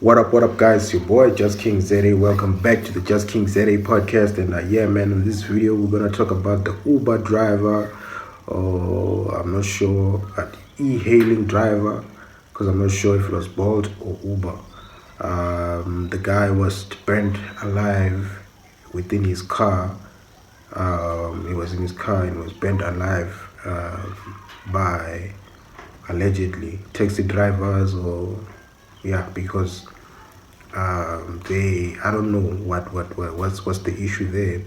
What up, guys? It's your boy, Just King ZA. Welcome back to the Just King ZA podcast. And yeah, man, in this video, we're going to talk about the Uber driver, or I'm not sure, e-hailing driver, because I'm not sure if it was Bolt or Uber. The guy was burnt alive within his car. He was in his car and was burnt alive by allegedly taxi drivers, or yeah, because they, I don't know what's the issue there,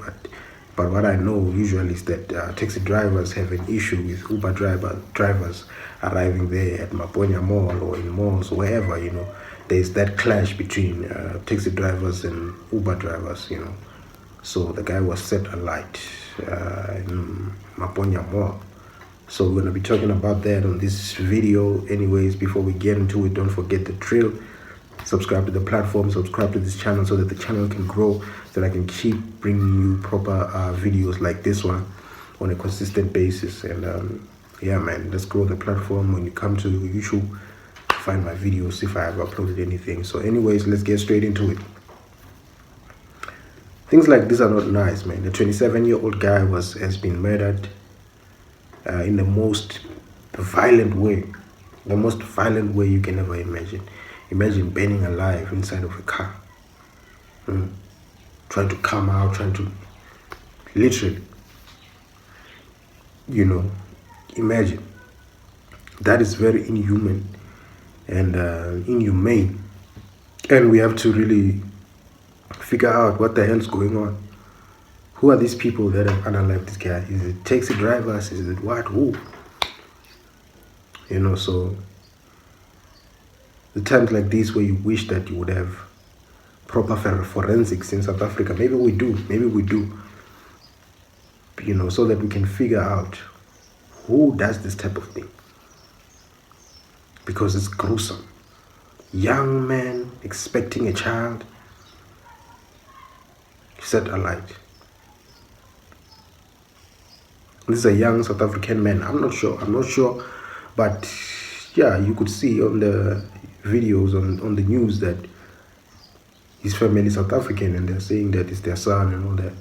but what I know usually is that taxi drivers have an issue with Uber drivers arriving there at Maponya Mall or in malls or wherever, there's that clash between taxi drivers and Uber drivers, so the guy was set alight in Maponya Mall. So we're going to be talking about that on this video. Anyways, before we get into it, don't forget the drill. Subscribe to the platform, subscribe to this channel so that the channel can grow, so that I can keep bringing you proper videos like this one on a consistent basis. And yeah, man, let's grow the platform. When you come to YouTube, find my videos if I have uploaded anything. So anyways, let's get straight into it. Things like this are not nice, man. The 27-year-old guy has been murdered in the most violent way. The most violent way you can ever imagine. Imagine burning alive inside of a car. Trying to come out, trying to literally, imagine. That is very inhuman and inhumane. And we have to really figure out what the hell's going on. Who are these people that have unalived this guy? Is it taxi drivers? Is it what? Who? So the times like this where you wish that you would have proper forensics in South Africa. Maybe we do, so that we can figure out who does this type of thing. Because it's gruesome. Young man expecting a child set alight. This is a young South African man. I'm not sure, but yeah, you could see on the videos on the news that his family is South African, and they're saying that it's their son and all that.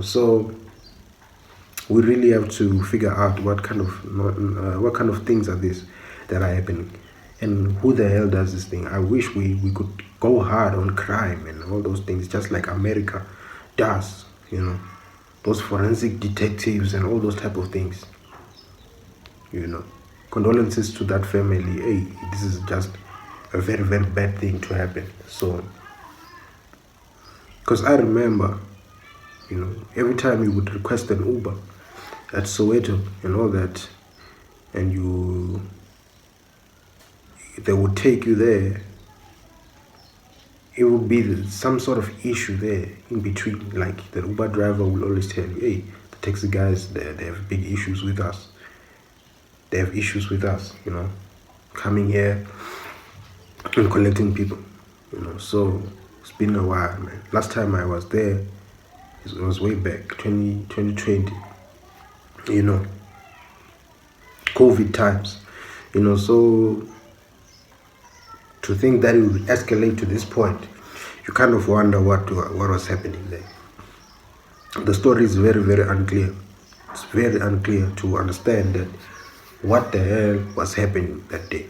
So we really have to figure out what kind of things are these that are happening, and who the hell does this thing. I wish we could go hard on crime and all those things, just like America does, those forensic detectives and all those type of things. Condolences to that family. Hey, this is just a very, very bad thing to happen. So, because I remember, every time you would request an Uber at Soweto and all that, and they would take you there, it would be some sort of issue there in between. Like the Uber driver will always tell you, hey, the taxi guys, they have big issues with us. They have issues with us, coming here and collecting people, So it's been a while, man. Last time I was there, it was way back, 2020, COVID times, So to think that it would escalate to this point, you kind of wonder what was happening there. The story is very, very unclear. It's very unclear to understand that what the hell was happening that day.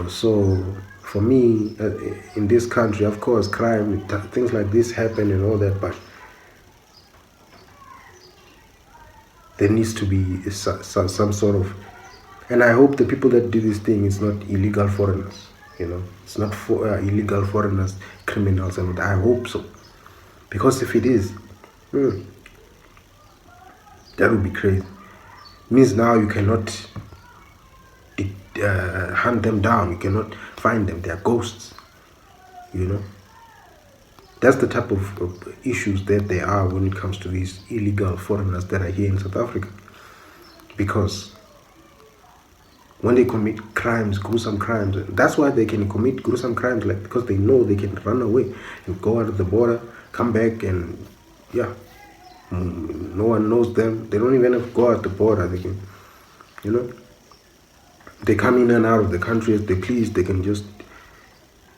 So for me, in this country, of course, crime, things like this happen and all that, but there needs to be some sort of, and I hope the people that do this thing is not illegal foreigners, it's not for illegal foreigners, criminals, and I hope so, because if it is, that would be crazy. It means now you cannot hunt them down, you cannot find them, they are ghosts, That's the type of issues that there are when it comes to these illegal foreigners that are here in South Africa. Because when they commit crimes, gruesome crimes, that's why they can commit gruesome crimes, like because they know they can run away and go out of the border, come back, and yeah, no one knows them. They don't even have to go out the border. They can, They come in and out of the country as they please. They can just...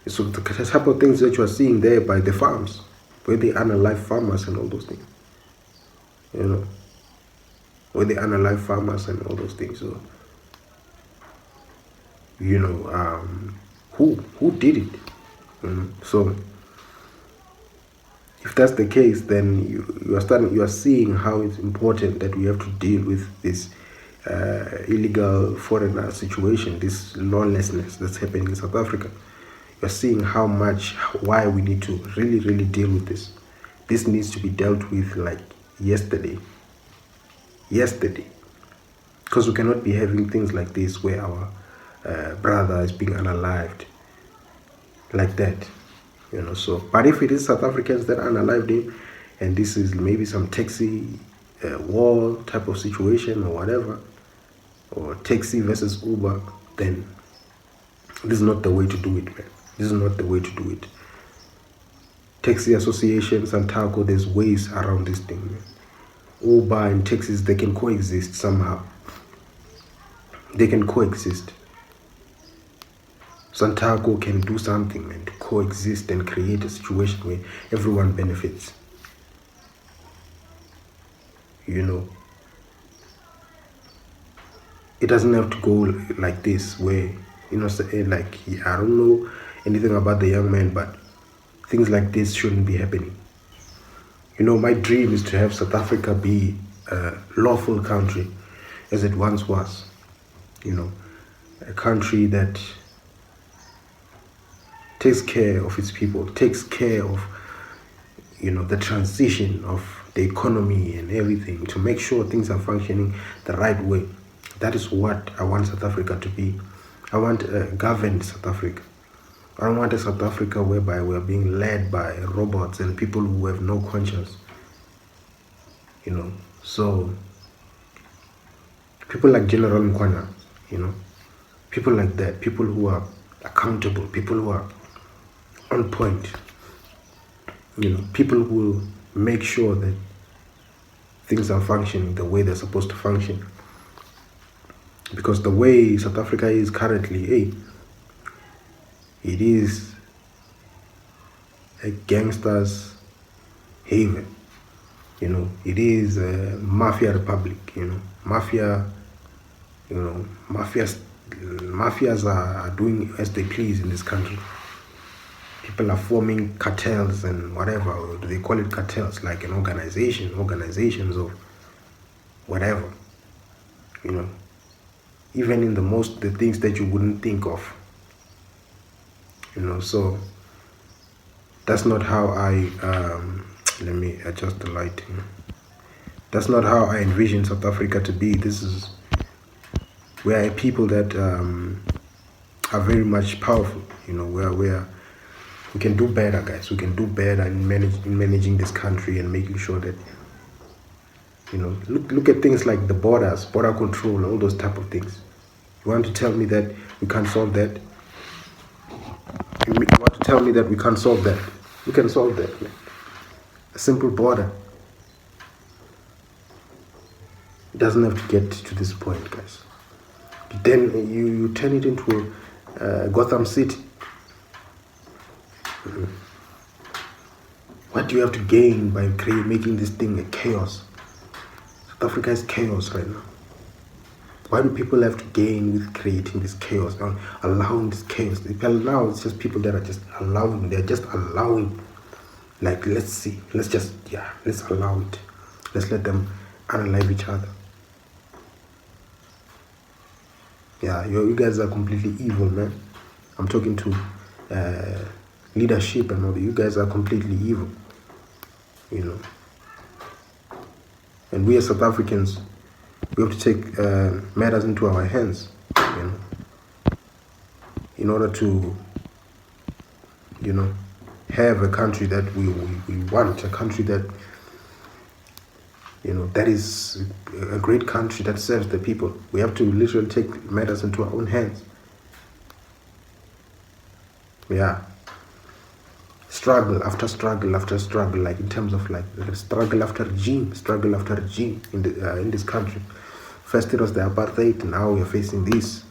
So the type of things that you are seeing there by the farms, where they unalive farmers and all those things. You know, where they unalive farmers and all those things. So, you know, who did it? So if that's the case, then you are seeing how it's important that we have to deal with this illegal foreigner situation, this lawlessness that's happening in South Africa. You're seeing why we need to really deal with this. This needs to be dealt with like yesterday, because we cannot be having things like this where our brother is being unalived like that, you know. So, but if it is South Africans that unalived him, and this is maybe some taxi war type of situation or whatever, or taxi versus Uber, then this is not the way to do it, man. This is not the way to do it. Taxi associations and Santaco, there's ways around this thing, man. Uber and taxis, they can coexist somehow. They can coexist. Santaco can do something, man, to coexist and create a situation where everyone benefits. You know, it doesn't have to go like this, where, you know, like, I don't know anything about the young man, but things like this shouldn't be happening. You know, my dream is to have South Africa be a lawful country as it once was. You know, a country that takes care of its people, takes care of, you know, the transition of the economy and everything, to make sure things are functioning the right way. That is what I want South Africa to be. I want a governed South Africa. I don't want a South Africa whereby we're being led by robots and people who have no conscience. You know, so people like General Maponya, you know, people like that, people who are accountable, people who are on point, you know, people who will make sure that things are functioning the way they're supposed to function. Because the way South Africa is currently, hey, it is a gangster's haven. You know, it is a mafia republic. You know, mafias are doing as they please in this country. People are forming cartels and whatever, or do they call it cartels? Like an organizations of whatever. You know, even in the things that you wouldn't think of. You know, so that's not how I let me adjust the lighting. That's not how I envision South Africa to be. We are a people that are very much powerful. You know, we can do better, guys. We can do better in managing this country and making sure that, you know, look at things like the borders, border control, all those type of things. You want to tell me that we can't solve that? You want to tell me that we can't solve that? We can solve that, man. A simple border. It doesn't have to get to this point, guys. But then you turn it into Gotham City. What do you have to gain by making this thing a chaos? South Africa is chaos right now. Why do people have to gain with creating this chaos, allowing this chaos? Now it's just people that are just allowing. They're just allowing. Like, let's allow it. Let's let them unalive each other. Yeah, you guys are completely evil, man. I'm talking to leadership and all that. You guys are completely evil. You know. And we as South Africans, we have to take matters into our hands, you know, in order to, you know, have a country that we want, a country that, you know, that is a great country that serves the people. We have to literally take matters into our own hands. Yeah. Struggle after struggle after struggle, like in terms of like struggle after regime in this country. First it was the apartheid, now we are facing this.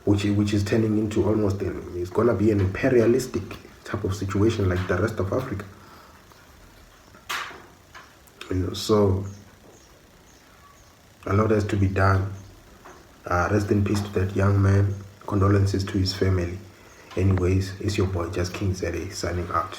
which is turning into almost it's gonna be an imperialistic type of situation like the rest of Africa. So a lot has to be done. Rest in peace to that young man. Condolences to his family. Anyways, it's your boy Just King Zede signing out.